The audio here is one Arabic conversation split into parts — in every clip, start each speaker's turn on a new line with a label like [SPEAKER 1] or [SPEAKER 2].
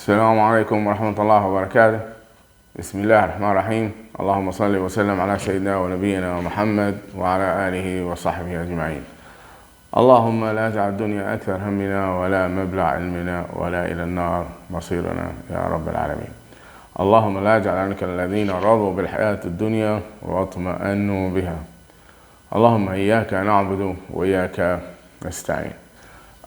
[SPEAKER 1] السلام عليكم ورحمة الله وبركاته. بسم الله الرحمن الرحيم. اللهم صل وسلم على سيدنا ونبينا محمد وعلى آله وصحبه أجمعين. اللهم لا تجعل الدنيا أكثر همنا ولا مبلغ علمنا ولا إلى النار مصيرنا يا رب العالمين. اللهم لا تجعلنا كالذين رضوا بالحياة الدنيا واطمأنوا بها. اللهم إياك نعبد وإياك نستعين.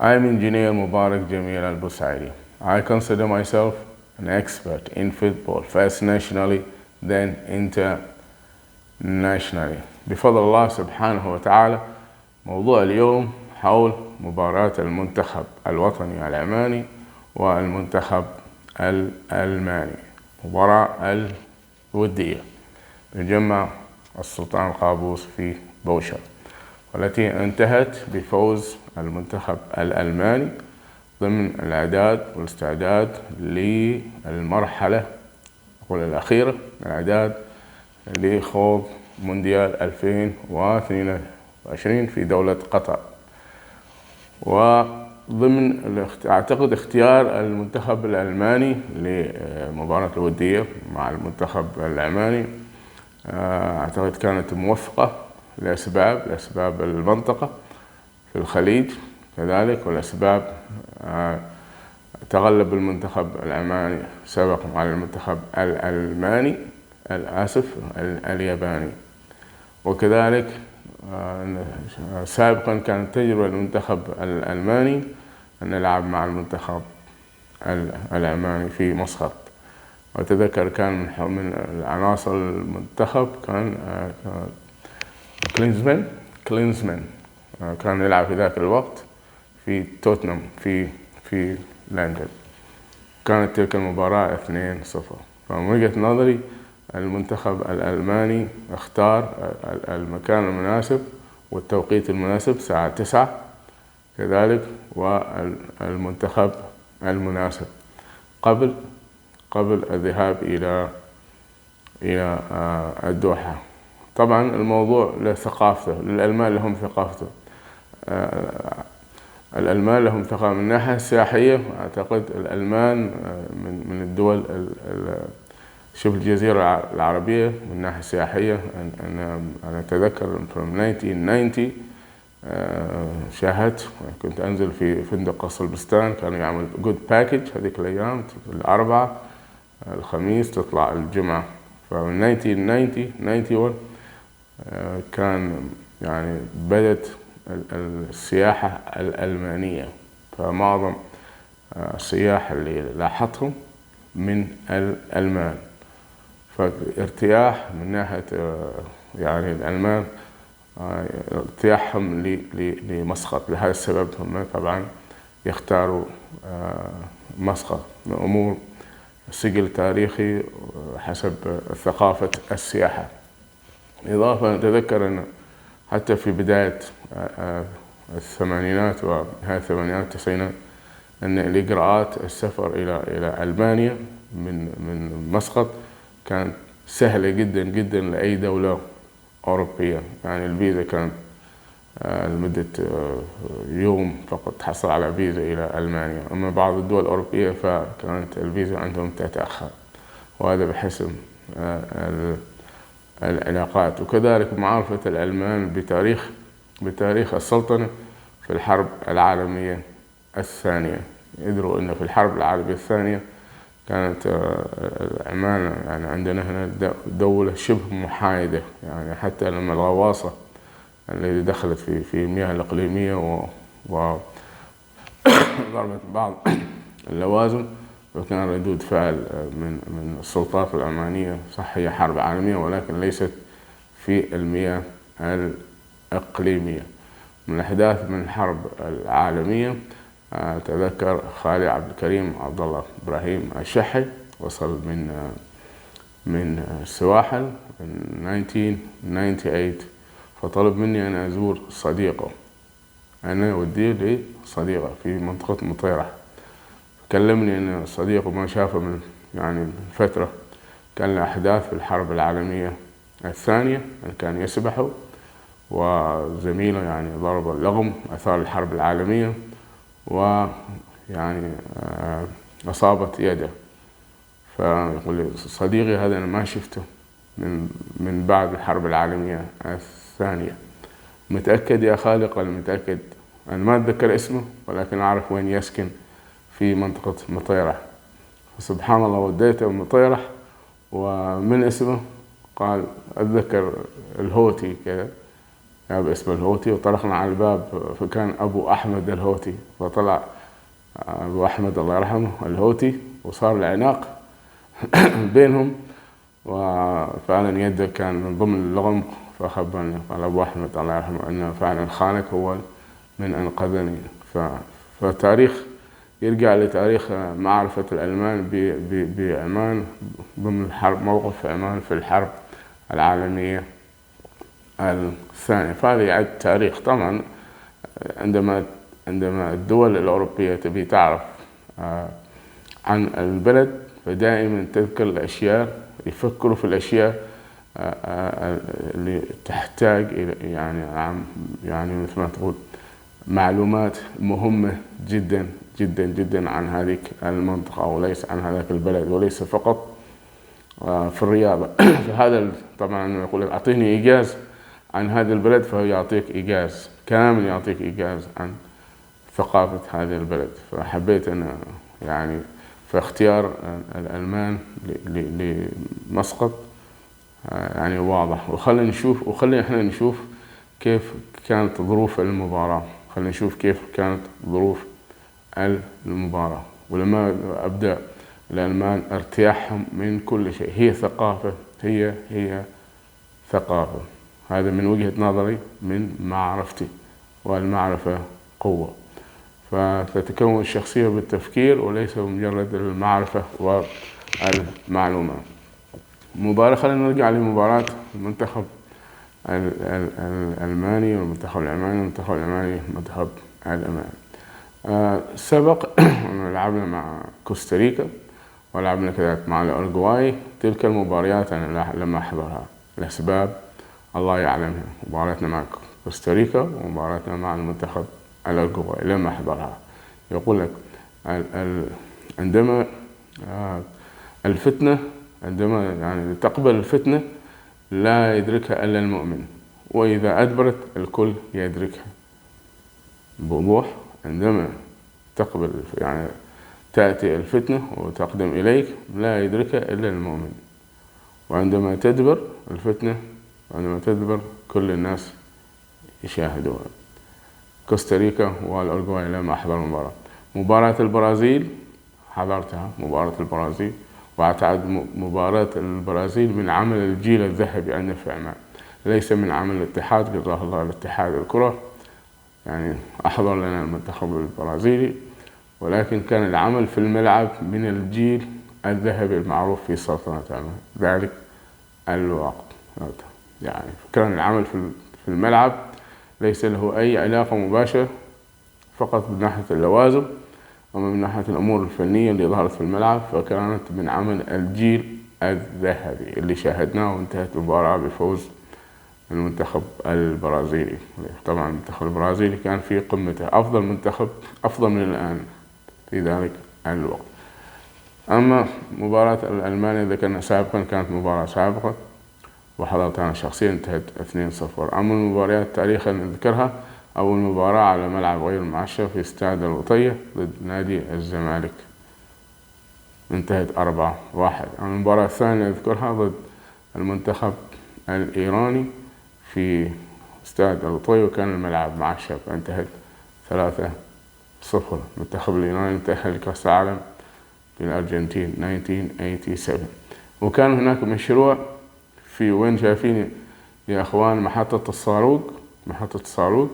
[SPEAKER 1] I am Engineer Mubarak Jamil Al-Busairi. I consider myself an expert in football, first nationally, then internationally. بفضل الله سبحانه وتعالى موضوع اليوم حول مباراة المنتخب الوطني العماني والمنتخب الألماني، مباراة الودية بمجمع السلطان قابوس في بوشر، والتي انتهت بفوز المنتخب الألماني ضمن الإعداد والاستعداد للمرحلة الأخيرة، الإعداد لخوض مونديال 2022 في دولة قطر. وضمن أعتقد اختيار المنتخب الألماني لمباراة الودية مع المنتخب العماني أعتقد كانت موفقة لأسباب المنطقة في الخليج كذلك، والأسباب تغلب المنتخب العماني سبق على المنتخب الألماني الياباني، وكذلك سابقا كانت تجربة المنتخب الألماني أن نلعب مع المنتخب العماني في مسقط. وأتذكر كان من العناصر المنتخب كان كلينزمان كان يلعب في ذاك الوقت في توتنهام في لندن. كانت تلك المباراة 2-0. فمن وجهة نظري المنتخب الألماني اختار المكان المناسب والتوقيت المناسب الساعة 9 كذلك، والمنتخب المناسب قبل الذهاب إلى الدوحة. طبعا الموضوع له ثقافته، للألمان لهم ثقافته، الألمان لهم ثقافة من الناحية السياحية. أعتقد الألمان من الدول شبه الجزيرة العربية من الناحية السياحية. أنا أتذكر في 1990 شاهدت، كنت أنزل في فندق قصر البستان، كانوا يعمل جود باكج هذيك الأيام، الأربعاء الخميس تطلع الجمعة. فمن 1991 كان يعني بدت السياحة الألمانية، فمعظم السياح اللي لاحظتهم من الألمان، فارتياح من ناحية يعني الألمان ارتياحهم لمسقط. لهذا السبب هم طبعا يختاروا مسقط لأمور سجل تاريخي حسب ثقافة السياحة. إضافة نتذكر أن حتى في بداية الثمانينات ونهاية الثمانينات والتسعينات أن الإجراءات السفر إلى ألمانيا من مسقط كانت سهلة جدا جدا لأي دولة أوروبية. يعني الفيزا كانت لمدة يوم فقط تحصل على فيزا إلى ألمانيا. أما بعض الدول الأوروبية فكانت الفيزا عندهم تتأخر، وهذا بحسب العلاقات. وكذلك معرفة الألمان بتاريخ السلطنة في الحرب العالمية الثانية. يدروا أن في الحرب العالمية الثانية كانت العمان يعني عندنا هنا دولة شبه محايدة، يعني حتى لما الغواصة التي دخلت في المياه الإقليمية وضربت بعض اللوازم، وكان ردود فعل من السلطات العمانية صح هي حرب عالمية ولكن ليست في المياه الإقليمية. من الأحداث من الحرب العالمية أتذكر خالي عبد الكريم عبد الله إبراهيم الشحي وصل من السواحل من 1998، فطلب مني أن أزور صديقه، أنا وديه لصديقه في منطقة مطيرة. كلمني أن صديقه ما شافه من فترة، كان له أحداث في الحرب العالمية الثانية، كان يسبح وزميله ضرب اللغم أثار الحرب العالمية، ويعني أصابت يده. فيقول لي صديقي هذا أنا ما شفته من بعد الحرب العالمية الثانية. متأكد يا خالد؟ قال متأكد. أنا ما أتذكر اسمه ولكن أعرف وين يسكن، في منطقة مطيرح. فسبحان الله وديته مطيرح، ومن اسمه قال أتذكر الهوتي كذا، جاب اسم الهوتي، وطرقنا على الباب فكان أبو أحمد الهوتي، فطلع أبو أحمد الله يرحمه الهوتي، وصار العناق بينهم، وفعلا يده كان من ضمن اللغم، فخبرني قال أبو أحمد الله يرحمه أن فعلا خالك هو من أنقذني. فالتاريخ يرجع لتاريخ معرفة الألمان بعمان ضمن الحرب، موقف عمان في الحرب العالمية الثانية. فهذا يعد تاريخ. طبعا عندما الدول الأوروبية تبي تعرف عن البلد فدائما تذكر الأشياء، يفكروا في الأشياء اللي تحتاج إلى يعني مثل ما تقول معلومات مهمة جدا جدا جدا عن هذه المنطقة، وليس عن هذاك البلد، وليس فقط في الرياضة. فهذا طبعا يقول لك أعطيني إيجاز عن هذا البلد، فهو يعطيك إيجاز كامل، يعطيك إيجاز عن ثقافة هذا البلد. فحبيت أنا يعني في اختيار الألمان لمسقط يعني واضح. وخلينا احنا نشوف كيف كانت ظروف المباراة، خلينا نشوف كيف كانت ظروف المباراة. ولما أبدأ الألمان ارتياحهم من كل شيء، هي ثقافة، هي ثقافة. هذا من وجهة نظري، من معرفتي، والمعرفة قوة. فتتكون الشخصية بالتفكير وليس بمجرد المعرفة والمعلومات. مباراة، خلينا نرجع لمباراة المنتخب الألماني والمنتخب العماني والمنتخب العماني والمنتخب الألماني. سبق أن لعبنا مع كوستاريكا ولعبنا كذلك مع الأورجواي. تلك المباريات أنا لم أحضرها لأسباب الله يعلمها. مباراتنا مع كوستاريكا ومباراتنا مع المنتخب الأورجواي لم أحضرها. يقول لك عندما الفتنة، عندما يعني تقبل الفتنة لا يدركها إلا المؤمن، وإذا أدبرت الكل يدركها بوضوح. عندما تقبل يعني تأتي الفتنة وتقدم إليك لا يدركها إلا المؤمن، وعندما تدبر الفتنة، وعندما تدبر كل الناس يشاهدوها. كوستاريكا والأورجواي لم أحضر المباراة. مباراة البرازيل حضرتها، مباراة البرازيل، وأعتقد مباراة البرازيل من عمل الجيل الذهبي عندنا في عمان، ليس من عمل الاتحاد، جزاه الله الاتحاد الكرة يعني أحضر لنا المنتخب البرازيلي، ولكن كان العمل في الملعب من الجيل الذهبي المعروف في سلطنة عمان ذلك الوقت. يعني كان العمل في الملعب ليس له أي علاقة مباشرة فقط من ناحية اللوازم، أما من ناحية الأمور الفنية اللي ظهرت في الملعب فكانت من عمل الجيل الذهبي اللي شاهدناه، وانتهت المباراة بفوز المنتخب البرازيلي. طبعا المنتخب البرازيلي كان في قمته، أفضل منتخب، أفضل من الآن في ذلك الوقت. أما مباراة ألمانيا ذكرنا سابقا كانت مباراة سابقة وحضرتها أنا شخصيا، انتهت 2-0. أما المباريات تاريخا نذكرها، أول مباراة على ملعب غير معشر في استاد الوطية ضد نادي الزمالك انتهت 4-1. أما المباراة الثانية نذكرها ضد المنتخب الإيراني في استاد الوطية وكان الملعب معشر، انتهت 3-0. المنتخب الإيراني انتهى لكأس العالم في الأرجنتين 1987. وكان هناك مشروع في وين شايفيني يا أخوان محطة الصاروخ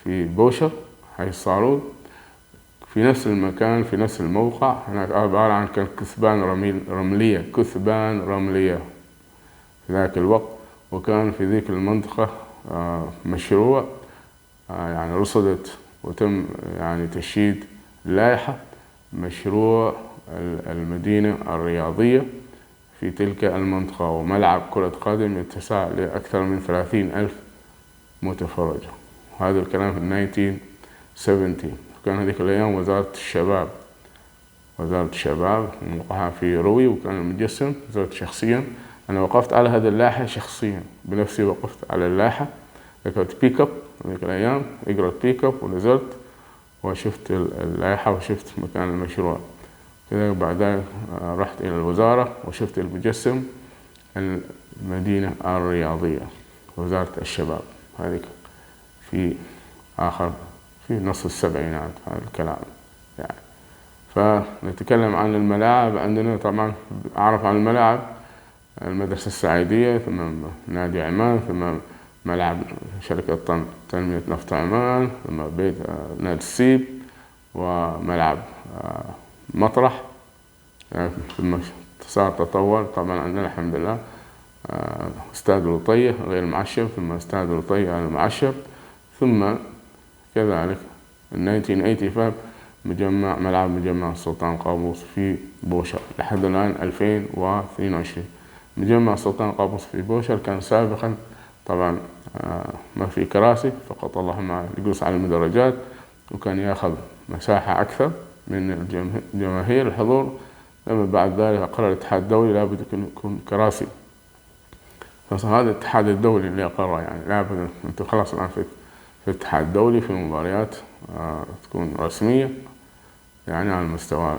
[SPEAKER 1] في بوشر، هاي الصاروخ في نفس المكان في نفس الموقع. هناك عبارة عن كثبان رملية في ذاك الوقت، وكان في ذيك المنطقة مشروع يعني رصدت وتم يعني تشييد لائحة مشروع المدينة الرياضية في تلك المنطقة، وملعب كرة قدم يتسع لأكثر من 30,000 متفرج. هذا الكلام في 1970. كان هذيك الأيام وزارة الشباب وزارة الشباب، موقعها في روي، وكان المجسم زرت شخصيا. أنا وقفت على هذه اللائحة شخصيا بنفسي، وقفت على اللائحة، ذكرت بيك اب ذيك الأيام، اقرأت بيك اب، ونزلت وشفت اللائحة وشفت مكان المشروع. كذا بعد ذلك رحت إلى الوزارة وشفت المجسم المدينة الرياضية، وزارة الشباب، هذيك في في نص السبعينات هذا الكلام يعني. فنتكلم عن الملاعب عندنا، طبعا أعرف عن الملاعب المدرسة السعيدية، ثم نادي عمان، ثم ملعب شركة تنمية نفط عمان، ثم بيت نادي السيب، وملعب مطرح، ثم صار تطور. طبعا عندنا الحمد لله استاد لطية غير المعشب، ثم استاد لطية المعشب، ثم كذلك 1985 ملعب مجمع السلطان قابوس في بوشر لحد الآن 2022. مجمع السلطان قابوس في بوشر كان سابقا طبعا ما في كراسي، فقط اللهم يجلس على المدرجات، وكان ياخذ مساحة أكثر من الجماهير الحضور. لما بعد ذلك قرر الاتحاد الدولي لابد يكون كراسي، فهذا الاتحاد الدولي اللي قرر يعني لابد أنتم خلاص الآن في الاتحاد الدولي في مباريات تكون رسمية، يعني على مستوى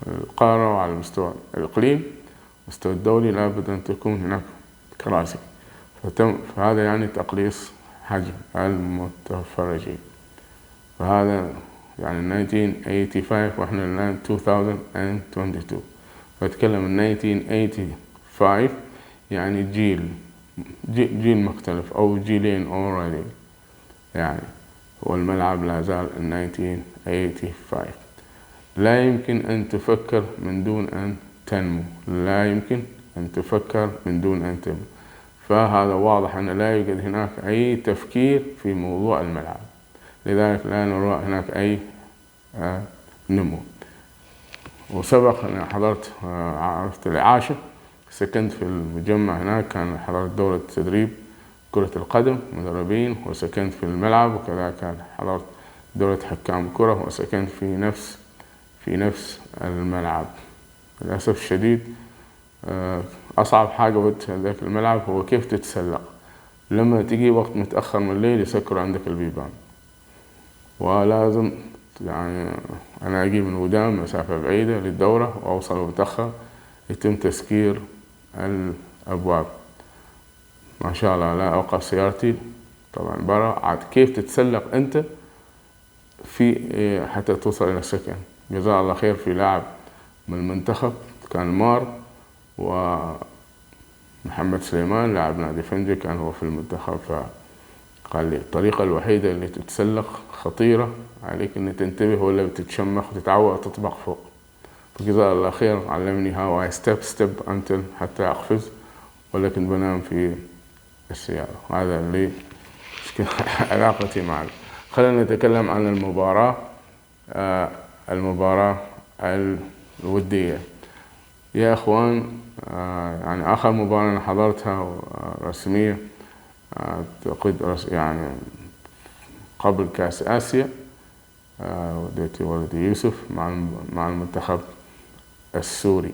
[SPEAKER 1] القارة وعلى مستوى الإقليم، مستوى الدولي لابد أن تكون هناك كراسي. فهذا يعني تقليص حجم المتفرجين. فهذا يعني 1985 وإحنا الآن 2022. فأتكلم 1985 يعني جيل مختلف أو جيلين already يعني. والملعب لا زال 1985. لا يمكن أن تفكر من دون أن تنمو، لا يمكن أن تفكر من دون أن تنمو. فهذا واضح أن لا يوجد هناك أي تفكير في موضوع الملعب، لذلك لا نرى هناك أي نمو. وسبق أن حضرت عرفت الإعاشة، سكنت في المجمع هناك، كان حضرت دورة تدريب كرة القدم مدربين، وسكنت في الملعب، وكذلك حضرت دورة حكام كرة، وسكنت في نفس الملعب. للأسف الشديد أصعب حاجة ذاك الملعب هو كيف تتسلق. لما تجي وقت متأخر من الليل يسكروا عندك البيبان، ولازم يعني أنا أجي من ودام مسافة بعيدة للدورة وأوصل متأخر، يتم تسكير الأبواب. ما شاء الله لا أوقف سيارتي طبعا برا، عاد كيف تتسلق أنت في حتى توصل إلى السكن. جزاه الله خير في لاعب من المنتخب كان مار، ومحمد سليمان لاعب نادي فنجة كان هو في المنتخب، فقال لي الطريقة الوحيدة اللي تتسلق خطيرة عليك إن تنتبه ولا بتتشمخ وتتعود تطبق فوق. فجزاه الله خير علمني how I step until حتى أقفز، ولكن بنام في السيارة. هذا اللي علاقتي معه. خلينا نتكلم عن المباراة الودية يا أخوان. يعني آخر مباراة أنا حضرتها رسمية يعني قبل كأس آسيا، وديتي ولدي يوسف مع المنتخب السوري،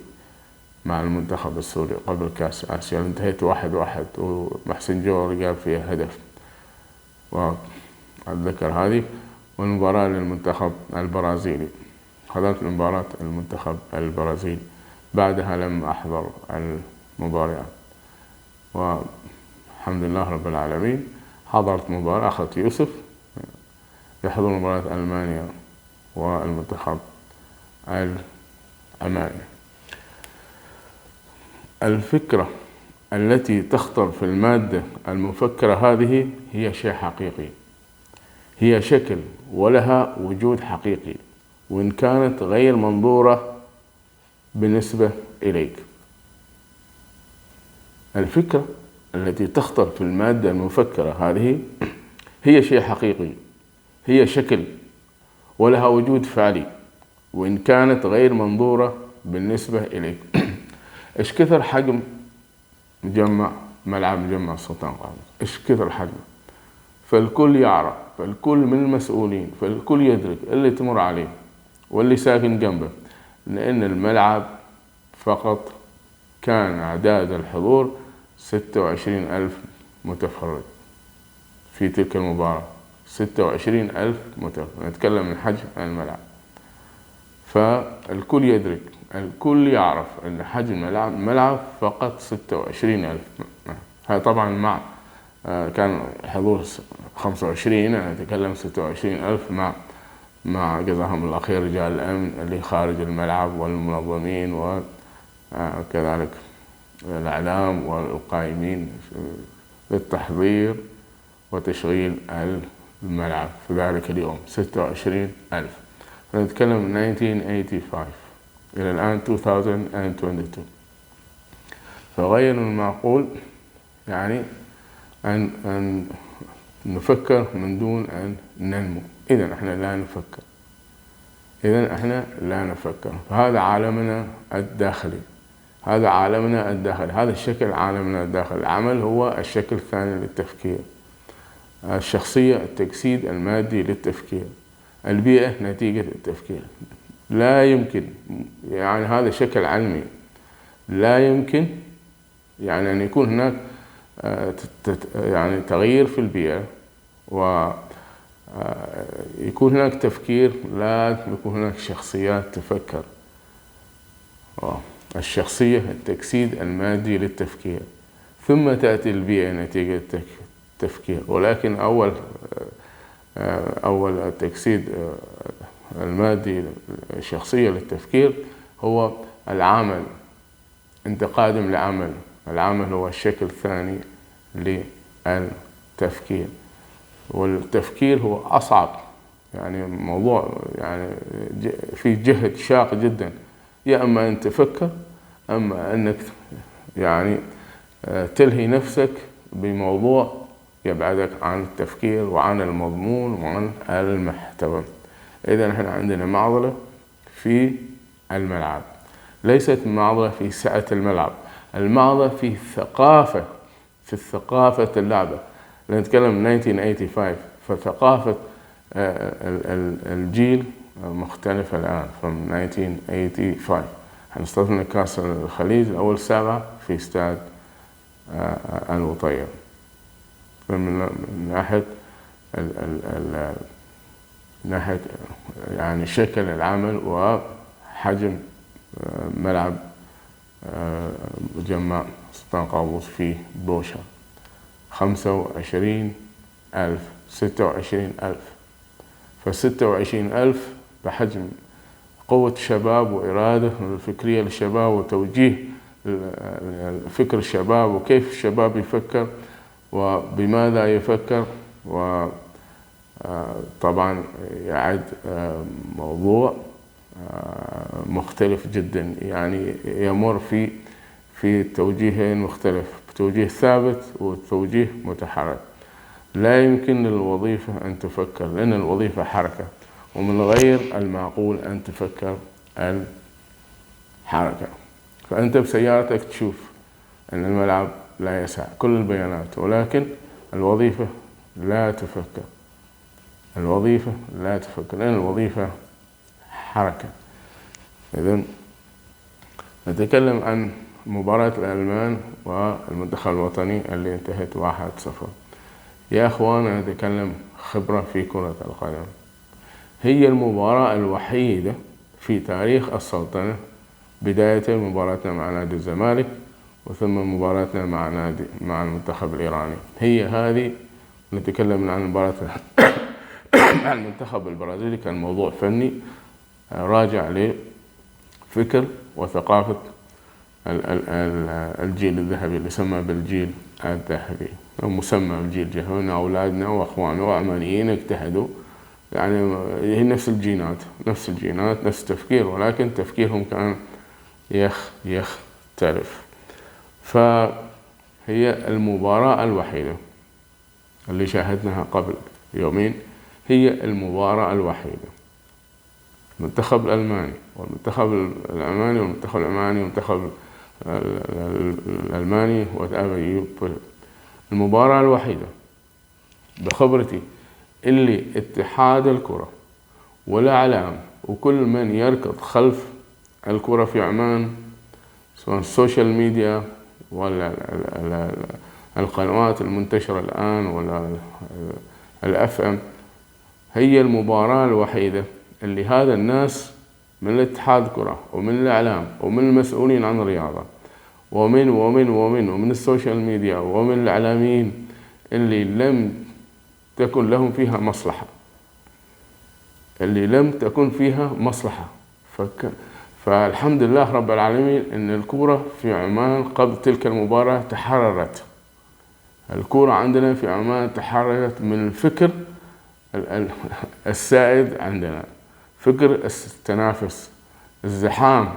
[SPEAKER 1] قبل كأس آسيا. انتهيت 1-1 ومحسن جوهر جاب فيها هدف، وأتذكر هذه. والمباراة للمنتخب البرازيلي، حضرت مباراة المنتخب البرازيلي، بعدها لم أحضر المباريات، والحمد لله رب العالمين. حضرت مباراة أخذت يوسف يحضر مباراة ألمانيا والمنتخب الألماني. الفكرة التي تخطر في المادة المفكرة هذه هي شيء حقيقي، هي شكل ولها وجود حقيقي، وإن كانت غير منظورة بالنسبة إليك. الفكرة التي تخطر في المادة المفكرة هذه هي شيء حقيقي، هي شكل ولها وجود فعلي، وإن كانت غير منظورة بالنسبة إليك. إيش كثر حجم ملعب مجمع السلطان قابوس؟ إيش كثر حجمه؟ فالكل يعرف، فالكل من المسؤولين، فالكل يدرك اللي تمر عليه واللي ساكن جنبه. لأن الملعب فقط كان أعداد الحضور 26,000 متفرج في تلك المباراة. 26,000 متفرج، نتكلم من حجم الملعب. فالكل يدرك، الكل يعرف أن حجم الملعب فقط 26,000. هذا طبعا مع كان حضور 25، أنا أتكلم 26,000 مع جزاهم الله خير رجال الأمن اللي خارج الملعب والمنظمين وكذلك الإعلام والقائمين للتحضير وتشغيل الملعب في ذلك اليوم. 26,000. نتكلم من 1985 إلى الآن 2022. فغير المعقول يعني أن نفكر من دون أن ننمو. إذن احنا لا نفكر. فهذا عالمنا الداخلي، هذا الشكل عالمنا الداخلي. العمل هو الشكل الثاني للتفكير، الشخصية التجسيد المادي للتفكير، البيئة نتيجة التفكير. لا يمكن يعني هذا شكل علمي، لا يمكن يعني أن يكون هناك يعني تغيير في البيئة ويكون هناك تفكير، لا يكون هناك شخصيات تفكر. الشخصية التجسيد المادي للتفكير، ثم تأتي البيئة نتيجة التفكير. ولكن أول التجسيد المادي الشخصية للتفكير هو العمل. أنت قادم لعمل، العمل هو الشكل الثاني للتفكير. والتفكير هو أصعب يعني موضوع، يعني في جهد شاق جدا. يا أما أن تفكر، أما أنك يعني تلهي نفسك بموضوع يبعدك عن التفكير وعن المضمون وعن المحتوى. إذا نحن عندنا معضلة في الملعب، ليست معضلة في سعة الملعب، المعضلة في ثقافة اللعبة. نتكلم من 1985، فثقافة الجيل مختلفة الآن. from 1985 استضفنا كأس الخليج أول 7 في استاد الوطية. من ناحية يعني شكل العمل وحجم ملعب مجمع سلطان قابوس في بوشة. 25,000 26,000. ف26,000 بحجم قوة الشباب وإرادة الفكرية للشباب وتوجيه فكر الشباب وكيف الشباب يفكر وبماذا يفكر. وطبعا يعد موضوع مختلف جدا، يعني يمر في توجيهين مختلف، توجيه ثابت وتوجيه متحرك. لا يمكن للوظيفة أن تفكر، لأن الوظيفة حركة، ومن غير المعقول أن تفكر الحركة. فأنت بسيارتك تشوف أن الملعب لا يسع كل البيانات، ولكن الوظيفة لا تفكر، لأن الوظيفة حركة. إذن نتكلم عن مباراة الألمان والمنتخب الوطني اللي انتهت 1-0. يا أخوان، نتكلم خبرة في كرة القدم. هي المباراة الوحيدة في تاريخ السلطنة، بداية مباراتنا مع نادي الزمالك وثم مباراتنا مع المنتخب الإيراني. هي هذه نتكلم عن مباراة مع المنتخب البرازيلي. كان موضوع فني راجع لفكر وثقافة الجيل الذهبي اللي يسمى بالجيل الذهبي، أو مسمى بالجيل الذهبي. أولادنا وأخواننا وعمانيين اجتهدوا، يعني هي نفس الجينات نفس التفكير، ولكن تفكيرهم كان يختلف. فهي المباراة الوحيدة اللي شاهدناها قبل يومين، هي المباراة الوحيدة. المنتخب الألماني والمنتخب العماني والمنتخب العماني والمنتخب الألماني المباراة الوحيدة بخبرتي اللي اتحاد الكرة والإعلام وكل من يركض خلف الكرة في عمان، سواء السوشيال ميديا ولا القنوات المنتشرة الآن ولا الFM، هي المباراة الوحيدة اللي هذا الناس من الاتحاد كرة ومن الإعلام ومن المسؤولين عن الرياضة ومن السوشيال ميديا ومن الإعلاميين اللي لم تكن لهم فيها مصلحة، فالحمد لله رب العالمين إن الكرة في عمان قبل تلك المباراة تحررت. الكرة عندنا في عمان تحررت من الفكر السائد عندنا، فكر التنافس، الزحام،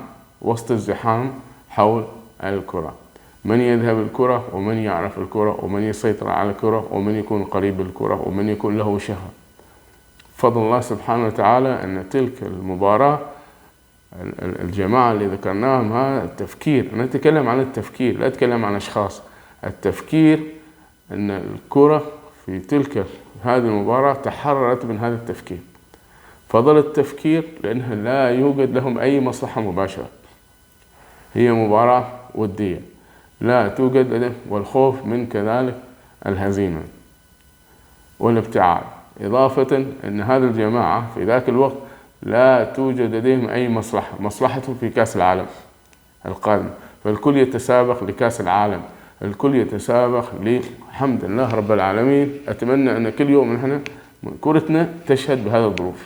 [SPEAKER 1] وسط الزحام حول الكرة، من يذهب الكرة ومن يعرف الكرة ومن يسيطر على الكرة ومن يكون قريب الكرة ومن يكون له شهوة. فضل الله سبحانه وتعالى أن تلك المباراة الجماعة اللي ذكرناهم هذا التفكير، أنا أتكلم عن التفكير لا أتكلم عن أشخاص، التفكير أن الكرة في تلك هذه المباراة تحررت من هذا التفكير. فضل التفكير لأنه لا يوجد لهم أي مصلحة مباشرة، هي مباراة ودية لا توجد لديهم، والخوف من كذلك الهزيمة والابتعاد، إضافة أن هذه الجماعة في ذاك الوقت لا توجد لديهم أي مصلحة في كأس العالم القادم، فالكل يتسابق لكأس العالم، الكل يتسابق الحمد لله رب العالمين. أتمنى أن كل يوم نحن كرتنا تشهد بهذا الظروف،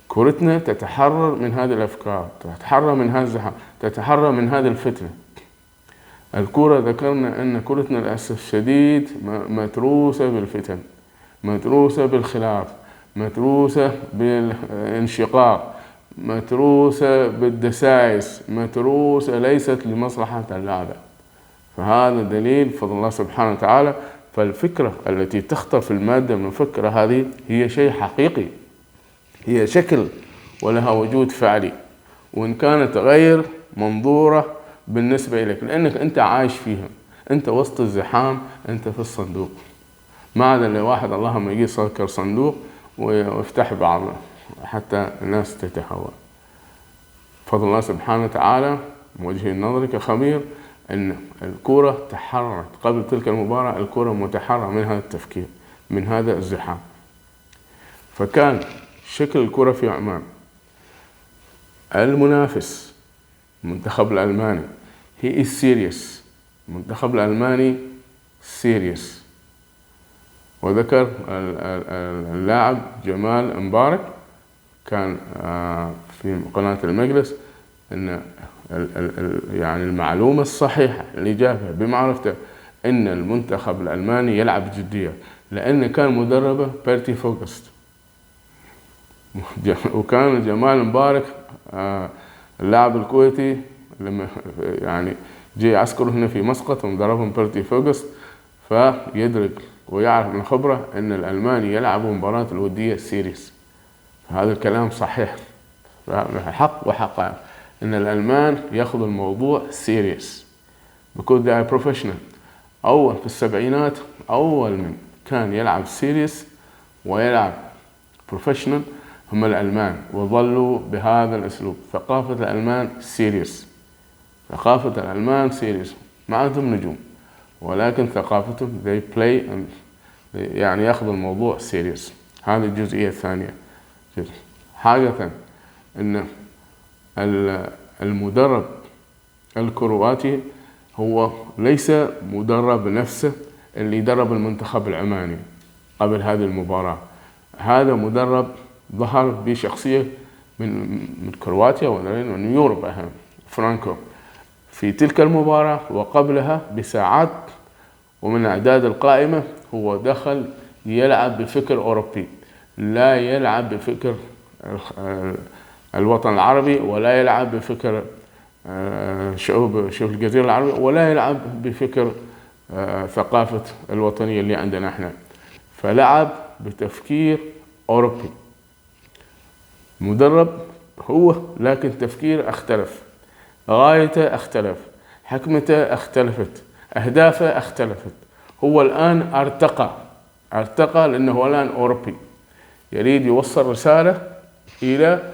[SPEAKER 1] كرتنا تتحرر من هذه الأفكار، تتحرر من هذا الزحام، تتحرر من هذه الفتنة. الكرة ذكرنا أن كرتنا للأسف الشديد متروسة بالفتن، متروسة بالخلاف، متروسة بالانشقاق، متروسة بالدسائس، متروسة ليست لمصلحة اللعبة. فهذا دليل فضل الله سبحانه وتعالى. فالفكرة التي تخطف المادة من الفكرة هذه هي شيء حقيقي، هي شكل ولها وجود فعلي، وإن كانت غير منظورة بالنسبة إليك لأنك أنت عايش فيها، أنت وسط الزحام، أنت في الصندوق. ما عدا اللي واحد اللهم يجي يسكر صندوق ويفتح بعضه حتى الناس تتهوى. فضل الله سبحانه وتعالى وجه النظر كخبير أن الكرة تحررت قبل تلك المباراة، الكرة متحررة من هذا التفكير، من هذا الزحام. فكان شكل الكرة في عمان المنافس المنتخب الألماني he is serious، المنتخب الألماني serious. وذكر اللاعب جمال مبارك كان في قناة المجلس أن يعني المعلومة الصحيحة اللي جابها بمعرفته أن المنتخب الألماني يلعب جدية، لأن كان مدربه بيرتي فوغست، وكان جمال مبارك اللاعب الكويتي لما يعني جاء يعسكر هنا في مسقط ومدربهم بيرتي فوغست، فيدرك ويعرف من خبرة أن الألماني يلعبوا مباراة الودية سيريس. هذا الكلام صحيح حق وحقائق أن الألمان يأخذ الموضوع سيريس because they are professional. أول في السبعينات أول من كان يلعب سيريس ويلعب بروفيشنال هم الألمان، وظلوا بهذا الأسلوب. ثقافة الألمان سيريس، ثقافة الألمان سيريس، ما عندهم نجوم ولكن ثقافتهم they play يعني يأخذ الموضوع سيريس. هذه الجزئية الثانية. حاجة ثانية أن المدرب الكرواتي هو ليس مدرب نفسه اللي درب المنتخب العماني قبل هذه المباراة، هذا مدرب ظهر بشخصية من كرواتيا ومن يوروب أهم فرانكو في تلك المباراة، وقبلها بساعات ومن الأعداد القائمة هو دخل يلعب بفكر أوروبي، لا يلعب بفكر الوطن العربي ولا يلعب بفكر شعوب الجزيرة العربية ولا يلعب بفكر ثقافة الوطنية اللي عندنا احنا، فلعب بتفكير أوروبي. مدرب هو لكن تفكير اختلف، غايته اختلف، حكمته اختلفت، أهدافه اختلفت. هو الآن ارتقى لأنه الآن أوروبي، يريد يوصل رسالة إلى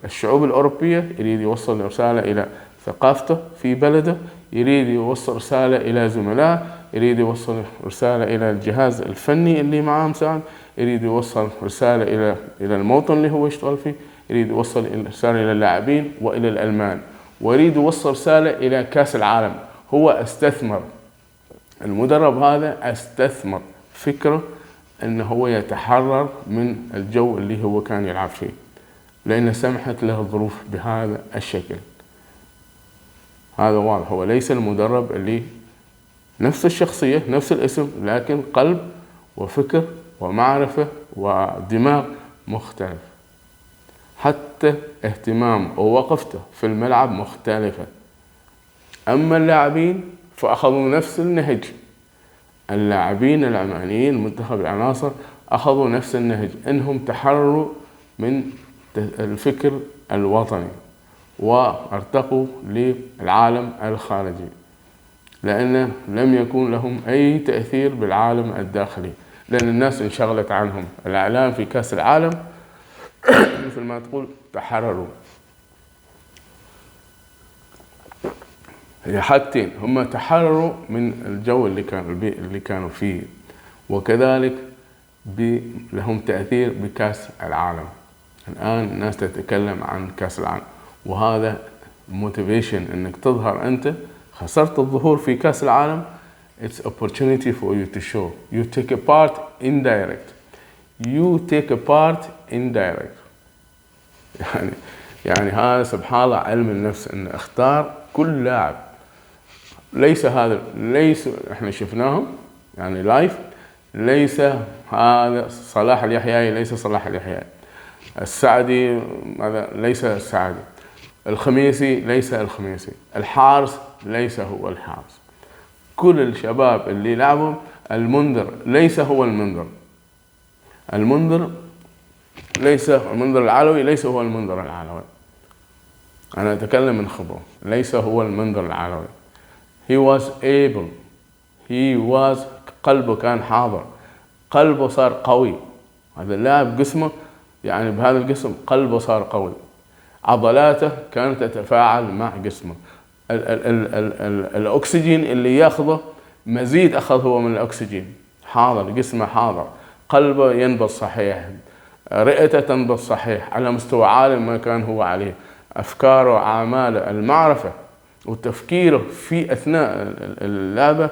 [SPEAKER 1] الشعوب الأوروبية يريد يوصل رسالة إلى ثقافته في بلده، يريد يوصل رسالة إلى زملائه، يريد يوصل رسالة إلى الجهاز الفني اللي معاه مساعد، يريد يوصل رسالة إلى الموطن اللي هو يشتغل فيه، يريد يوصل رسالة إلى اللاعبين وإلى الألمان، ويريد يوصل رسالة إلى كأس العالم. هو استثمر، المدرب هذا استثمر فكرة أنه هو يتحرر من الجو اللي هو كان يلعب فيه، لأن سمحت له الظروف بهذا الشكل. هذا واضح، هو ليس المدرب اللي نفس الشخصية نفس الاسم، لكن قلب وفكر ومعرفة ودماغ مختلف، حتى اهتمام ووقفته في الملعب مختلفة. أما اللاعبين فأخذوا نفس النهج، اللاعبين العمانيين منتخب العناصر أخذوا نفس النهج، إنهم تحرروا من الفكر الوطني وارتقوا للعالم الخارجي، لأن لم يكن لهم أي تأثير بالعالم الداخلي، لأن الناس انشغلت عنهم. الإعلام في كأس العالم مثل ما تقول تحرروا. هي حاجتين، هم تحرروا من الجو اللي كانوا فيه، وكذلك لهم تأثير بكأس العالم. الآن الناس تتكلم عن كأس العالم، وهذا موتيفيشن انك تظهر. انت خسرت الظهور في كأس العالم، it's opportunity for you to show you take a part indirect, you take a part indirect. يعني هذا سبحان الله علم النفس، ان اختار كل لاعب. ليس احنا شفناهم يعني لايف، ليس هذا صلاح اليحيوي، ليس صلاح اليحيوي، السعدي هذا ليس السعدي، الخميسي ليس الخميسي، الحارس ليس هو الحارس. كل الشباب اللي لعبوا، المنذر ليس هو المنذر، المنذر العلوي ليس هو المنذر العلوي. أنا أتكلم من خبرة، ليس هو المنذر العلوي. قلبه كان حاضر، قلبه صار قوي. هذا اللاعب جسمه يعني بهذا الجسم قلبه صار قوي، عضلاته كانت تتفاعل مع جسمه. الأكسجين اللي ياخذه مزيد أخذ هو من الأكسجين، حاضر، جسمه حاضر، قلبه ينبض صحيح، رئته تنبض صحيح على مستوى عالي ما كان هو عليه. أفكاره، أعماله، المعرفة وتفكيره في أثناء اللعبة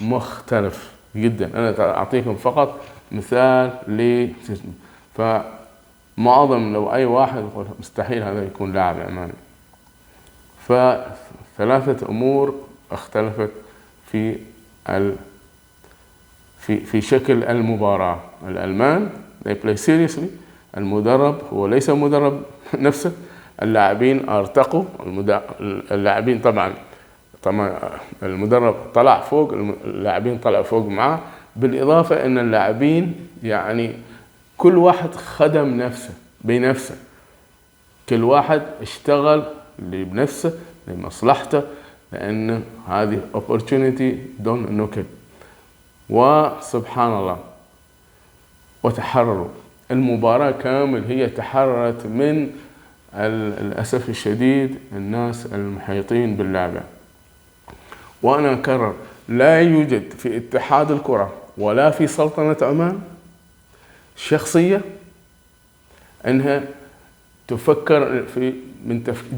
[SPEAKER 1] مختلف جدا. أنا أعطيكم فقط مثال فما أظن لو أي واحد يقول مستحيل هذا يكون لاعب عماني. فثلاثة أمور اختلفت في شكل المباراة. الألمان they play seriously، المدرب هو ليس مدرب نفسه، اللاعبين ارتقوا، اللاعبين طبعا المدرب طلع فوق، اللاعبين طلعوا فوق معه، بالإضافة أن اللاعبين يعني كل واحد خدم نفسه بنفسه، كل واحد اشتغل بنفسه لمصلحته، لأن هذه opportunity don't knock it. وسبحان الله، وتحرروا. المباراة كامل هي تحررت من الأسف الشديد الناس المحيطين باللعبة. وأنا أكرر، لا يوجد في اتحاد الكرة ولا في سلطنة عمان شخصية أنها تفكر في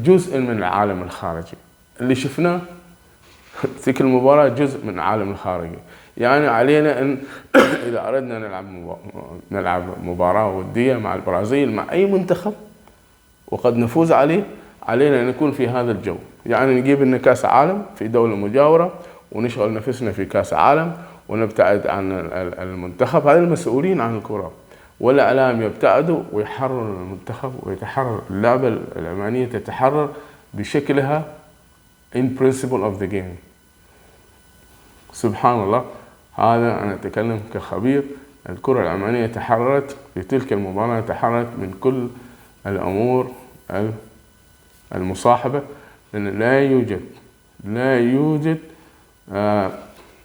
[SPEAKER 1] جزء من العالم الخارجي. اللي شفناه تلك المباراة جزء من العالم الخارجي. يعني علينا أن إذا أردنا نلعب مباراة ودية مع البرازيل، مع أي منتخب، وقد نفوز عليه، علينا أن نكون في هذا الجو. يعني نجيب لنا كأس عالم في دولة مجاورة، ونشغل نفسنا في كأس عالم، ونبتعد عن المنتخب. هذا المسؤولين عن الكرة والإعلام يبتعدوا ويحرروا المنتخب، ويتحرر اللعبة العمانية، تتحرر بشكلها in principle of the game. سبحان الله، هذا أنا أتكلم كخبير. الكرة العمانية تحررت في تلك المباراة، تحررت من كل الأمور المصاحبة، لأن لا يوجد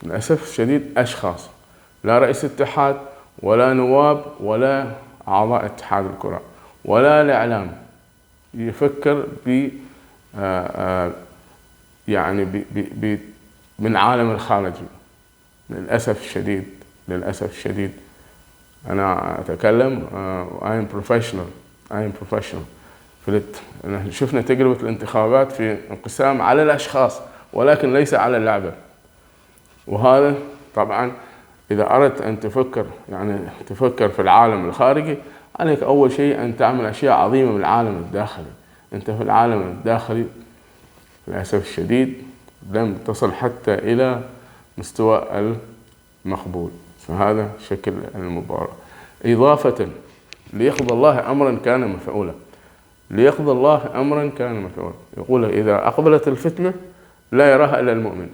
[SPEAKER 1] للأسف الشديد أشخاص، لا رئيس اتحاد ولا نواب ولا أعضاء اتحاد الكرة ولا الإعلام يفكر ب يعني من عالم الخارجي. للأسف الشديد، للأسف الشديد أنا أتكلم I'm professional. شفنا تجربة الانتخابات في انقسام على الأشخاص ولكن ليس على اللعبة. وهذا طبعا إذا أردت أن تفكر في العالم الخارجي، عليك أول شيء أن تعمل أشياء عظيمة من العالم الداخلي. أنت في العالم الداخلي للأسف الشديد لم تصل حتى إلى مستوى المقبول. فهذا شكل المباراة. إضافة ليقضى الله أمرا كان مفعولا، ليقضى الله أمرا كان مفعولا. يقول إذا أقبلت الفتنة لا يراها إلا المؤمن،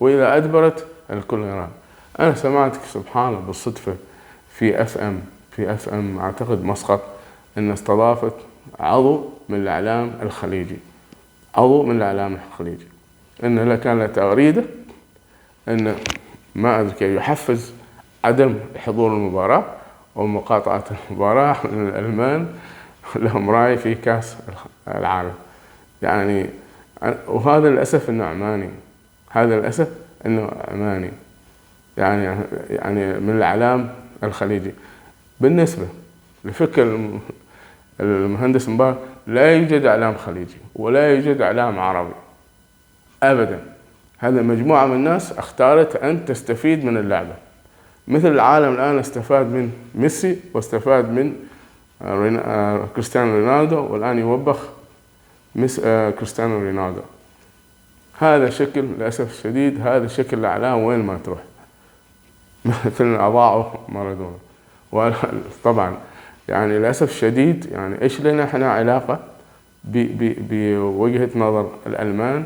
[SPEAKER 1] وإذا أدبرت الكل يراها. أنا سمعت سبحان الله بالصدفة في اف ام أعتقد مسقط، إن استضافت عضو من الإعلام الخليجي، إن كان له تغريدة إن ما أدري كيف يحفز عدم حضور المباراة ومقاطعة المباراة من الألمان لهم رأي في كأس العالم. يعني وهذا للأسف إنه عماني، يعني من الإعلام الخليجي. بالنسبة لفكر المهندس مبارك، لا يوجد إعلام خليجي ولا يوجد إعلام عربي أبدا. هذا مجموعة من الناس اختارت أن تستفيد من اللعبة، مثل العالم الآن استفاد من ميسي واستفاد من كريستيانو رونالدو، والآن يوبخ كريستيانو رونالدو. هذا شكل للأسف الشديد، هذا شكل الإعلام وين ما تروح، مثل أضاعوا مارادونا. وطبعا يعني للأسف الشديد يعني إيش لنا إحنا علاقة بوجهة نظر الألمان